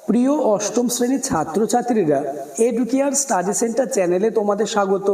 প্রিয় অষ্টম শ্রেণীর ছাত্রছাত্রীরা এডুকেয়ার স্টাডি সেন্টার চ্যানেলে তোমাদের স্বাগত।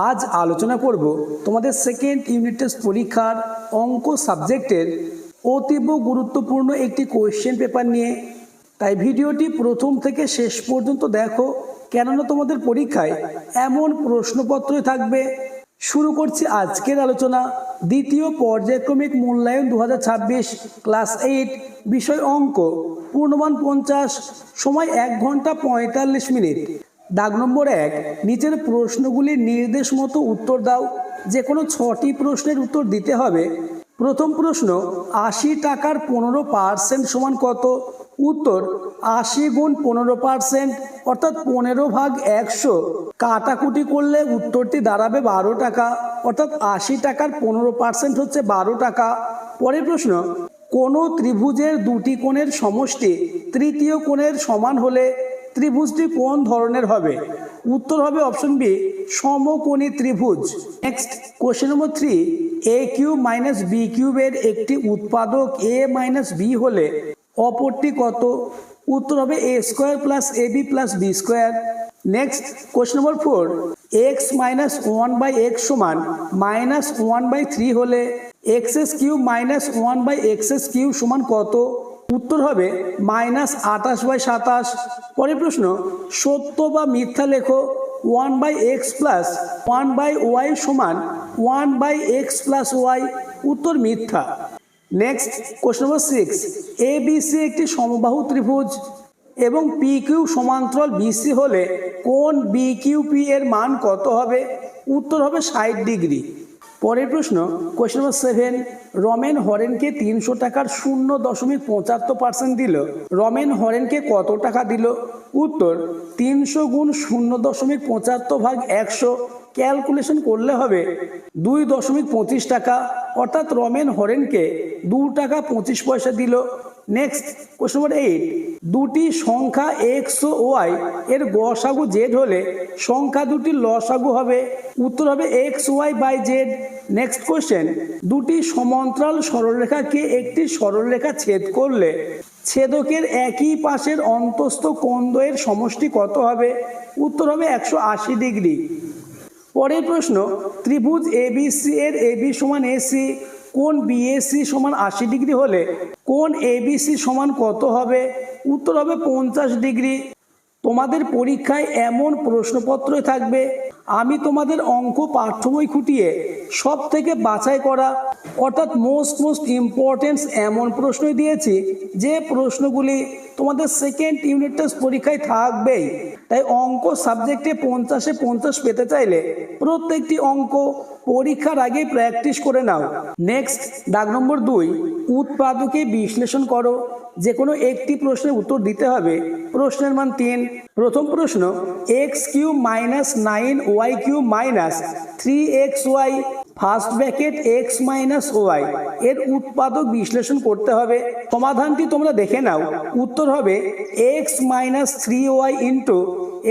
আজ আলোচনা করব তোমাদের সেকেন্ড ইউনিট টেস্ট পরীক্ষার অঙ্ক সাবজেক্টের অতীব গুরুত্বপূর্ণ একটি কোয়েশ্চেন পেপার নিয়ে। তাই ভিডিওটি প্রথম থেকে শেষ পর্যন্ত দেখো, কেননা তোমাদের পরীক্ষায় এমন প্রশ্নপত্রই থাকবে। শুরু করছি আজকের আলোচনা। দ্বিতীয় পর্যায়ক্রমিক মূল্যায়ন 2026 ক্লাস 8, বিষয় অঙ্ক, পূর্ণমান 50, সময় 1 ঘন্টা 45 মিনিট। দাগ নম্বর 1, নিচের প্রশ্নগুলির নির্দেশ মতো উত্তর দাও। যে কোনো 6টি প্রশ্নের উত্তর দিতে হবে। প্রথম প্রশ্ন, 80 টাকার 15% সমান কত? উত্তর, 80 গুণ 15% অর্থাৎ 15 ভাগ 100 কাটাকুটি করলে উত্তরটি দাঁড়াবে 12 টাকা, অর্থাৎ 80 টাকার 15% হচ্ছে 12 টাকা। পরের প্রশ্ন, কোনো ত্রিভুজের দুটি কোণের সমষ্টি তৃতীয় কোণের সমান হলে ত্রিভুজটি কোন ধরনের হবে? উত্তর হবে অপশন বি, সমকোণী ত্রিভুজ। নেক্সট কোশ্চেন নম্বর 3, এ কিউব মাইনাস বি কিউবের একটি উৎপাদক এ মাইনাস বি হলে অপরটি কত? উত্তর হবে a square plus A B plus B square. Next question number 4, x minus 1/x সমান -1/3 হলে x cube minus 1/x cube সমান কত? উত্তর হবে -28/27। পরের প্রশ্ন, সত্য বা মিথ্যা লেখো। 1/x প্লাস 1/y সমান 1/x প্লাস ওয়াই। উত্তর মিথ্যা। Next question number 6, A B C একটি সমবাহু ত্রিভুজ এবং পি কিউ সমান্তরাল বিসি হলে কোণ বি কিউ পি এর মান কত হবে? উত্তর হবে 60 ডিগ্রি। পরের প্রশ্ন কোশ্চেন নম্বর 7, রমেন হরেনকে 300 টাকার 0.75% দিল। রমেন হরেনকে কত টাকা দিল? উত্তর, 300 গুণ 0.75 ভাগ 100 ক্যালকুলেশন করলে হবে 2.25 টাকা, অর্থাৎ রমেন হরেনকে 2 টাকা 25 পয়সা দিল। নেক্সট কোশ্চেন নম্বর 8, দুটি সংখ্যা এক্স ও ওয়াই এর গসাগু জেড হলে সংখ্যা দুটির লসাগু হবে। উত্তর হবে X Y by Z. Next question, দুটি সমান্তরাল সরলরেখাকে একটি সরলরেখা ছেদ করলে ছেদকের একই পাশের অন্তস্থ কোণদ্বয়ের সমষ্টি কত হবে? উত্তর হবে 180 ডিগ্রি। পরের প্রশ্ন, ত্রিভুজ এবিসি এর এবি সমান এসি, কোণ বিএসি সমান 80 ডিগ্রি হলে কোণ এবিসি সমান কত হবে? উত্তর হবে 50 ডিগ্রি। তোমাদের পরীক্ষায় এমন প্রশ্নপত্রই থাকবে। আমি তোমাদের অঙ্ক পাঠ্য বই খুঁটিয়ে সব থেকে বাছাই করা অর্থাৎ মোস্ট ইম্পর্টেন্স এমন প্রশ্নই দিয়েছি যে প্রশ্নগুলি তোমাদের সেকেন্ড ইউনিট টেস্ট পরীক্ষায় থাকবেই। তাই অঙ্ক সাবজেক্টে 50-এ 50 পেতে চাইলে প্রত্যেকটি অঙ্ক পরীক্ষার আগে প্র্যাকটিস করে নাও। নেক্সট দাগ নম্বর 2, উৎপাদকে বিশ্লেষণ করো। যে কোনো একটি প্রশ্নের উত্তর দিতে হবে। প্রশ্নের মান 3। প্রথম প্রশ্ন, X cube minus 9y cube minus 3xy first bracket X minus Y এর উৎপাদক বিশ্লেষণ করতে হবে। সমাধানটি তোমরা দেখে নাও। উত্তর হবে x minus 3y into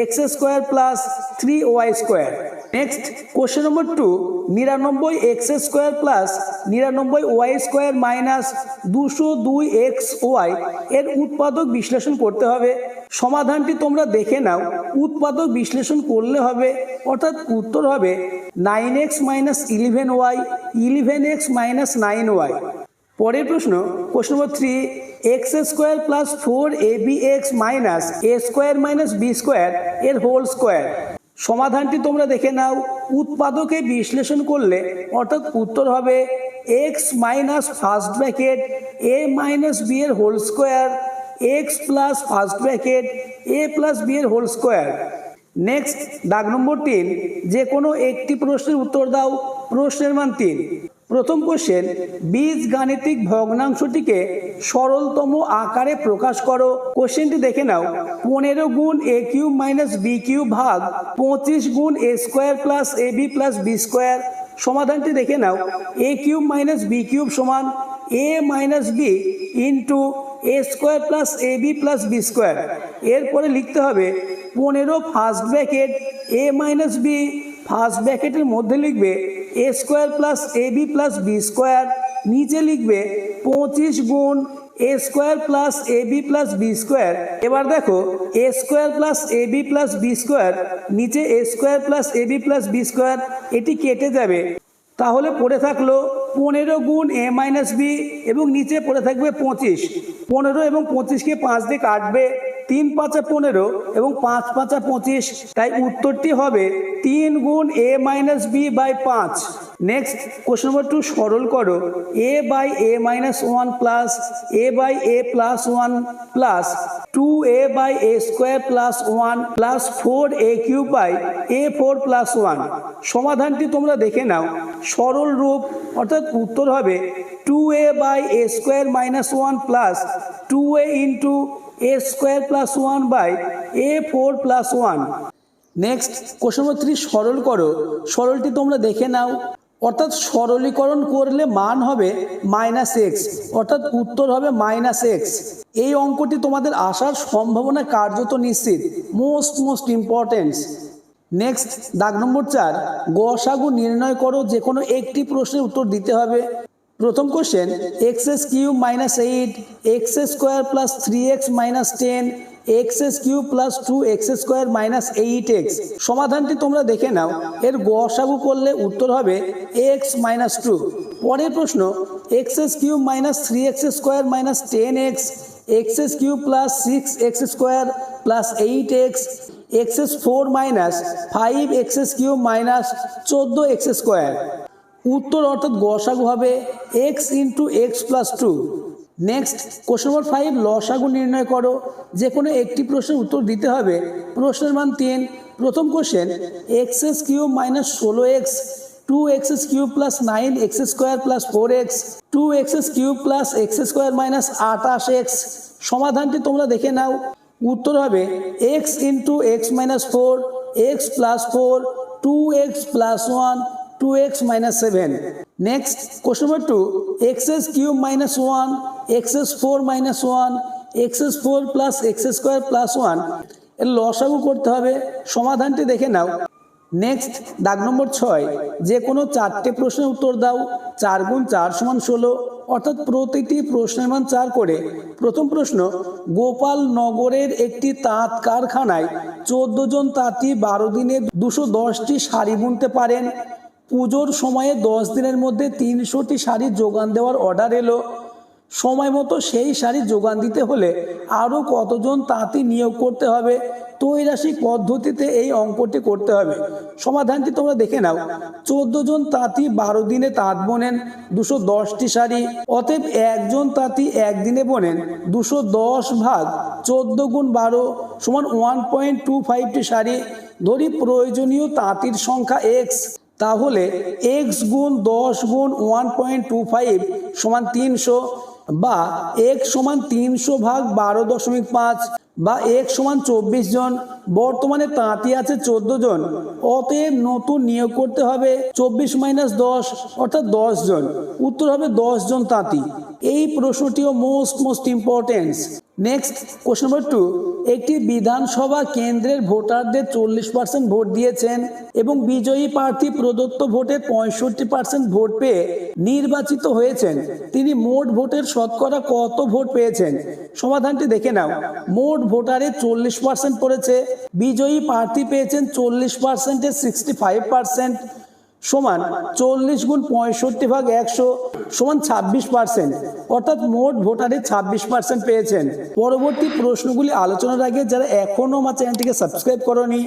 x square plus 3y square. Next question number 2, 99x square plus 99y square minus 202xy এর উৎপাদক বিশ্লেষণ করতে হবে। সমাধানটি তোমরা দেখে নাও। উৎপাদক বিশ্লেষণ করলে হবে, অর্থাৎ উত্তর হবে 9x minus 11y 11x minus 9y। পরের প্রশ্ন question number 3, x square plus 4abx minus a square minus b square এর হোল স্কোয়ার। সমাধানটি তোমরা দেখে নাও। উৎপাদকে বিশ্লেষণ করলে অর্থাৎ উত্তর হবে x minus first bracket a minus b এর whole square x plus first bracket a plus b এর হোল স্কোয়ার। নেক্সট দাগ নম্বর 3, যে কোনো একটি প্রশ্নের উত্তর দাও। প্রশ্নের মান 3। প্রথম কোশ্চেন, বীজগাণিতিক ভগ্নাংশটিকে সরলতম আকারে প্রকাশ করো। কোশ্চেনটি দেখে নাও। 15 গুণ এ কিউব মাইনাস বি কিউব ভাগ 25 গুণ এ square plus A B plus B square. সমাধানটি দেখে নাও। এ কিউব মাইনাস বি কিউব সমান এ minus B into A square plus A B plus B square. এরপরে লিখতে হবে 15 first bracket a minus B first ব্র্যাকেটের মধ্যে লিখবে এ square plus A B plus B square, নিচে লিখবে 25 গুণ এ square plus A B plus B square. এবার দেখো A square plus A B plus B square, নিচে A square plus A B plus B square, এটি কেটে যাবে। তাহলে পড়ে থাকলো 15 গুণ এ মাইনাস বি এবং নিচে পড়ে থাকবে 25। 15 এবং 25কে 5 দিয়ে কাটবে, 3 5 15 এবং 5 5 25। তাই উত্তরটি হবে 3 গুণ a minus b by 5। Next question number 2 সরল করো। A by a minus 1 plus a by a plus 1 plus 2a by A square plus 1 plus 4a cube by A 4 plus 1। সমাধানটি তোমরা দেখে নাও। সরল রূপ অর্থাৎ উত্তর হবে 2a by A square minus 1 plus 2a into A square plus 1 by A 4 plus 1। Next question number 3 সরল করো। সরলটি তোমরা দেখে নাও। অর্থাৎ সরলীকরণ করলে মান হবে মাইনাস এক্স, অর্থাৎ উত্তর হবে মাইনাস এক্স। এই অঙ্কটি তোমাদের আসার সম্ভাবনা কার্যত নিশ্চিত, মোস্ট ইম্পর্টেন্ট। নেক্সট দাগ নম্বর 4 গসাগু নির্ণয় করো। যে কোনো একটি প্রশ্নের উত্তর দিতে হবে। প্রথম question x S cube minus 8 x square plus 3x minus 10 x S cube plus 2x square minus 8x। সমাধানটি তোমরা দেখে নাও। এর গসাগু করলে উত্তর হবে x মাইনাস 2। পরের প্রশ্ন x S cube minus 3x square minus 10x x S cube plus 6x square plus 8x x S 4 minus 5x cube minus 14x square. উত্তর অর্থাৎ গসাগু হবে x into x plus 2। Next question নম্বর 5 লসাগু নির্ণয় করো। যে কোনো একটি প্রশ্নের উত্তর দিতে হবে। প্রশ্নের মান 3। প্রথম question x S cube minus 16x 2x cube plus 9x square plus 4x 2x cube plus x square minus 28x। সমাধানটি তোমরা দেখে নাও। উত্তর হবে x into x minus 4 x plus 4 2x plus 1 2x minus 7। Next question number 2 x S cube minus 1 x S 4 minus 1 x S 4 plus x square plus 1। এর লসাগু করতে হবে। সমাধানটি দেখে নাও। নেক্সট দাগ নম্বর 6 যে কোনো 4টে প্রশ্নের উত্তর দাও। 4 গুণ 4 সমান 16, অর্থাৎ প্রতিটি প্রশ্নের মান 4 করে। প্রথম প্রশ্ন গোপাল নগরের একটি তাঁত কারখানায় 14 জন তাঁতি 12 দিনে 210টি শাড়ি বুনতে পারেন। পুজোর সময়ে 10 দিনের মধ্যে 300টি শাড়ি যোগান দেওয়ার অর্ডার এলো। সময় মতো সেই শাড়ি যোগান দিতে হলে আরও কতজন তাঁতি নিয়োগ করতে হবে? ত্রৈরাশিক পদ্ধতিতে এই অঙ্কটি করতে হবে। সমাধানটি তোমরা দেখে নাও। 14 জন তাঁতি 12 দিনে তাঁত বোনেন 210টি শাড়ি। অতএব একজন তাঁতি একদিনে বোনেন 210 ভাগ 14 গুণ 12 সমান 1.25টি শাড়ি। ধরি প্রয়োজনীয় তাঁতির সংখ্যা এক্স। তাহলে x গুণ 10 গুণ 1.25 সমান 300, বা x সমান 300 ভাগ 12.5, বা x সমান 24 জন। বর্তমানে তাঁতি আছে 14 জন, অতএব নতুন নিয়োগ করতে হবে 24 মাইনাস 10 অর্থাৎ 10 জন। উত্তর হবে 10 জন তাঁতি। এই প্রশ্নটিও most important. Next question number 2 একটি বিধানসভা কেন্দ্রের ভোটারদের 40% ভোট দিয়েছেন এবং বিজয়ী প্রার্থী প্রদত্ত ভোটের 65% ভোট পেয়ে নির্বাচিত হয়েছেন। তিনি মোট ভোটের শতকরা কত ভোট পেয়েছেন? সমাধানটি দেখে নাও। মোট ভোটারের 40% পড়েছে, বিজয়ী প্রার্থী পেয়েছেন 40%-এর 65% সমান 40 গুণ 65 ভাগ 100 সমান 26%, অর্থাৎ মোট ভোটারের 26% পেয়েছেন। পরবর্তী প্রশ্নগুলি আলোচনার আগে যারা এখনও আমার চ্যানেলটিকে সাবস্ক্রাইব করোনি,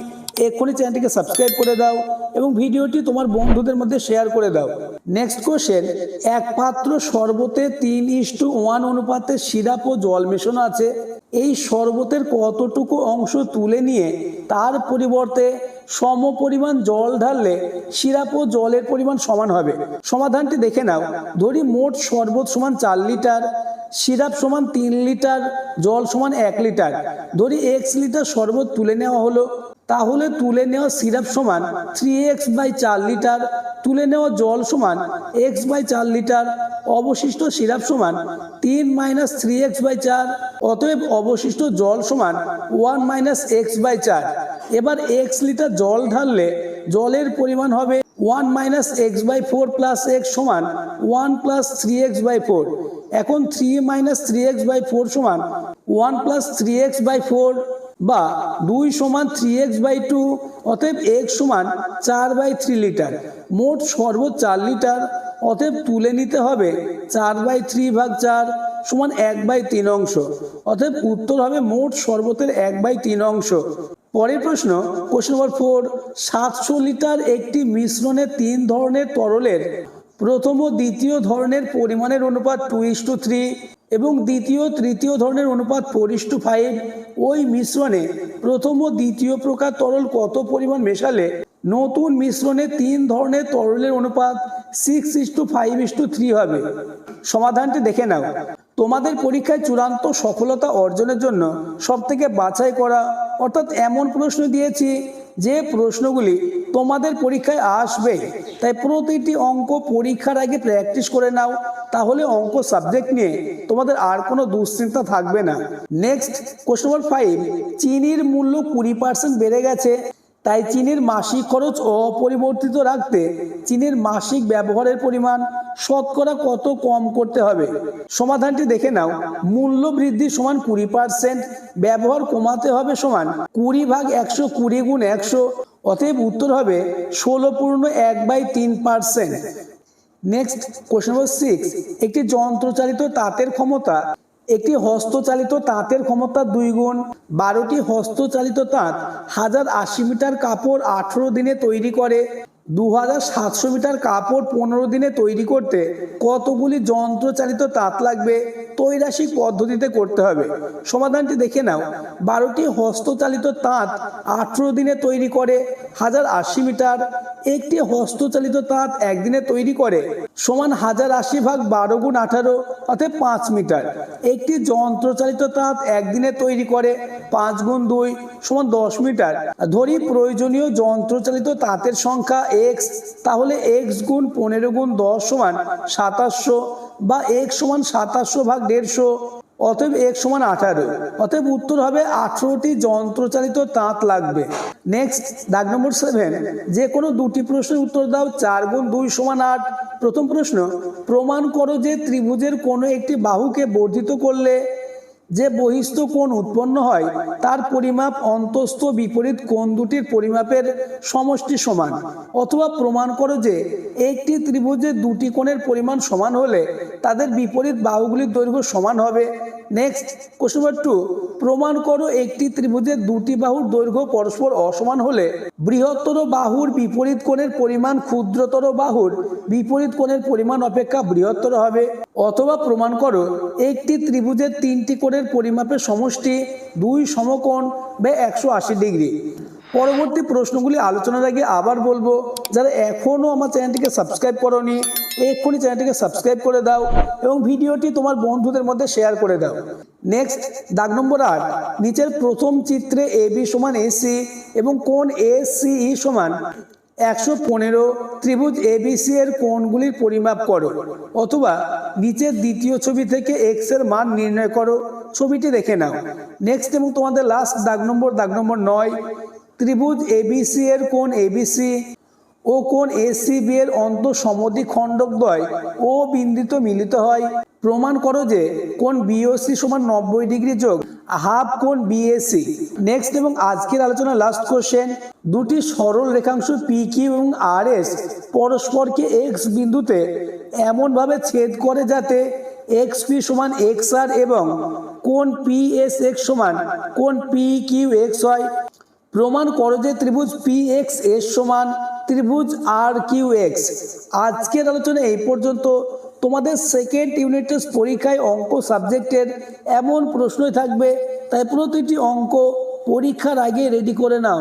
এক্ষুনি চ্যানেলটিকে সাবস্ক্রাইব করে দাও এবং ভিডিওটি তোমার বন্ধুদের মধ্যে শেয়ার করে দাও। নেক্সট কোশ্চেন এক পাত্র শরবতে 3:1 অনুপাতে সিরাপ ও জল মেশানো আছে। এই শরবতের কতটুকু অংশ তুলে নিয়ে তার পরিবর্তে সমপরিমাণ জল ঢাললে সিরাপ ও জলের পরিমাণ সমান হবে? সমাধানটি দেখে নাও। ধরি মোট শরবত সমান 4 লিটার, সিরাপ সমান 3 লিটার, জল সমান 1 লিটার। ধরি x লিটার শরবত তুলে নেওয়া হলো, তাহলে তুলে নেওয়া সিরাপ সমান 3x বাই 4 লিটার, তুলে নেওয়া জল সমান x বাই 4 লিটার, অবশিষ্ট সিরাপ সমান 3 মাইনাস 3x বাই 4, অতএব অবশিষ্ট জল সমান 1 মাইনাস x বাই 4। এবার x লিটার জল ঢাললে জলের পরিমাণ হবে 1-x/4 প্লাস x সমান 1 প্লাস 3x/4। এখন 3 মাইনাস 3x/4 সমান 1 প্লাস 3x/4 বা 2 সমান 3x/2। অতএব x সমান 4/3 লিটার। মোট শরবত 4 লিটার। অতএব তুলে নিতে হবে 4/3 ভাগ 4 সমান 1/3 অংশ। অতএব উত্তর হবে মোট শরবতের 1/3 অংশ। পরের প্রশ্ন, কোশ্চেন নম্বর 4, 700 লিটার একটি মিশ্রণে 3 ধরনের তরলের প্রথম ও দ্বিতীয় ধরনের পরিমাণের অনুপাত 2:3 এবং দ্বিতীয় তৃতীয় ধরনের অনুপাত 4:5। ওই মিশ্রণে প্রথম ও দ্বিতীয় প্রকার তরল কত পরিমাণ মেশালে নতুন মিশ্রণে 3 ধরনের তরলের অনুপাত 6:5:3 হবে? সমাধানটি দেখে নাও। তোমাদের পরীক্ষায় চূড়ান্ত সফলতা অর্জনের জন্য সবথেকে বাছাই করা অর্থাৎ এমন প্রশ্ন দিয়েছি যে প্রশ্নগুলি তোমাদের পরীক্ষায় আসবে, তাই প্রতিটি অঙ্ক পরীক্ষার আগে প্র্যাকটিস করে নাও, তাহলে অঙ্ক সাবজেক্ট নিয়ে তোমাদের আর কোনো দুশ্চিন্তা থাকবে না। নেক্সট, কোশ্চেন নম্বর 5, চিনির মূল্য 20% বেড়ে গেছে, তাই চিনির মাসিক খরচ অপরিবর্তিত রাখতে চিনির মাসিক ব্যবহারের পরিমাণ শতকরা কত কম করতে হবে? সমাধানটি দেখে নাও। মূল্য বৃদ্ধি সমান 20%, ব্যবহার কমাতে হবে সমান 20 ভাগ 100, 20 গুণ 100। অতএব উত্তর হবে 16.1/3%। নেক্সট, কোশ্চেন নম্বর 6, একটি যন্ত্রচালিত তাঁতের ক্ষমতা একটি হস্তচালিত তাঁতের ক্ষমতা 2 গুণ। 12টি হস্তচালিত তাঁত 1080 মিটার কাপড় 18 দিনে তৈরি করে। 2700 মিটার কাপড় 15 দিনে তৈরি করতে কতগুলি যন্ত্রচালিত তাঁত লাগবে? তৈরাসিক পদ্ধতিতে করতে হবে। সমাধানটি দেখে নাও। 12টি হস্তচালিত তাঁত 18 দিনে তৈরি করে 1080 মিটার। একটি হস্তচালিত তাঁত একদিনে তৈরি করে সমান 1080 ভাগ 12 গুণ 18, অর্থাৎ 5 মিটার। একটি যন্ত্রচালিত তাঁত একদিনে তৈরি করে 5 গুণ 2 সমান 10 মিটার। ধরি প্রয়োজনীয় যন্ত্রচালিত তাঁতের সংখ্যা x, তাহলে x গুণ 15 গুণ 10 সমান 2700 বা x সমান 2700 ভাগ 150। অতএব x সমান 18। অতএব উত্তর হবে 18টি যন্ত্রচালিত তাঁত লাগবে। নেক্সট, দাগ নম্বর 7, যে কোনো দুটি প্রশ্নের উত্তর দাও। 4 গুণ 2 সমান 8। প্রথম প্রশ্ন, প্রমাণ করো যে ত্রিভুজের কোনো একটি বাহুকে বর্ধিত করলে যে বহিস্থ কোণ উৎপন্ন হয় তার পরিমাপ অন্তস্থ বিপরীত কোণ দুটির পরিমাপের সমষ্টি সমান। অথবা প্রমাণ করো যে একটি ত্রিভুজের দুটি কোণের পরিমাণ সমান হলে তাদের বিপরীত বাহুগুলির দৈর্ঘ্য সমান হবে। নেক্সট, কোশ্চেন নম্বর 2, প্রমাণ করো একটি ত্রিভুজের দুটি বাহুর দৈর্ঘ্য পরস্পর অসমান হলে বৃহত্তর বাহুর বিপরীত কোণের পরিমাণ ক্ষুদ্রতর বাহুর বিপরীত কোণের পরিমাণ অপেক্ষা বৃহত্তর হবে। অথবা প্রমাণ করো একটি ত্রিভুজের 3টি কোণের পরিমাপের সমষ্টি 2 সমকোণ বা 180 ডিগ্রি। পরবর্তী প্রশ্নগুলি আলোচনার আগে আবার বলবো, যারা এখনও আমার চ্যানেলটিকে সাবস্ক্রাইব করোনি এক্ষুনি চ্যানেলটিকে সাবস্ক্রাইব করে দাও এবং ভিডিওটি তোমার বন্ধুদের মধ্যে শেয়ার করে দাও। নেক্সট, দাগ নম্বর 8, নিচের প্রথম চিত্রে AB সমান AC এবং কোণ ACE সমান 115, ত্রিভুজ ABC এর কোণগুলির পরিমাপ করো। অথবা নিচের দ্বিতীয় ছবি থেকে x এর মান নির্ণয় করো। ছবিটি দেখে নাও। নেক্সট এবং তোমাদের লাস্ট দাগ নম্বর 9, ত্রিভুজ ABC এর কোণ ABC ও কোণ ACB এর অন্তঃসমদ্বিখণ্ডকদ্বয় ও বিন্দুতে মিলিত হয়। প্রমাণ করো যে কোণ BOC সমান 90 ডিগ্রি যোগ হাফ কোণ BAC। নেক্সট এবং আজকের আলোচনা লাস্ট কোশ্চেন, দুটি সরল রেখাংশ PQ এবং RS পরস্পরকে x বিন্দুতে এমনভাবে ছেদ করে যাতে XP সমান XR এবং কোণ PSX সমান কোণ PQX হয়। প্রমাণ করো যে ত্রিভুজ PXS সমান ত্রিভুজ RQX। আজকের আলোচনা এই পর্যন্ত। তোমাদের সেকেন্ড ইউনিট টেস্ট পরীক্ষায় অঙ্ক সাবজেক্টের এমন প্রশ্নই থাকবে, তাই প্রতিটি অঙ্ক পরীক্ষার আগে রেডি করে নাও।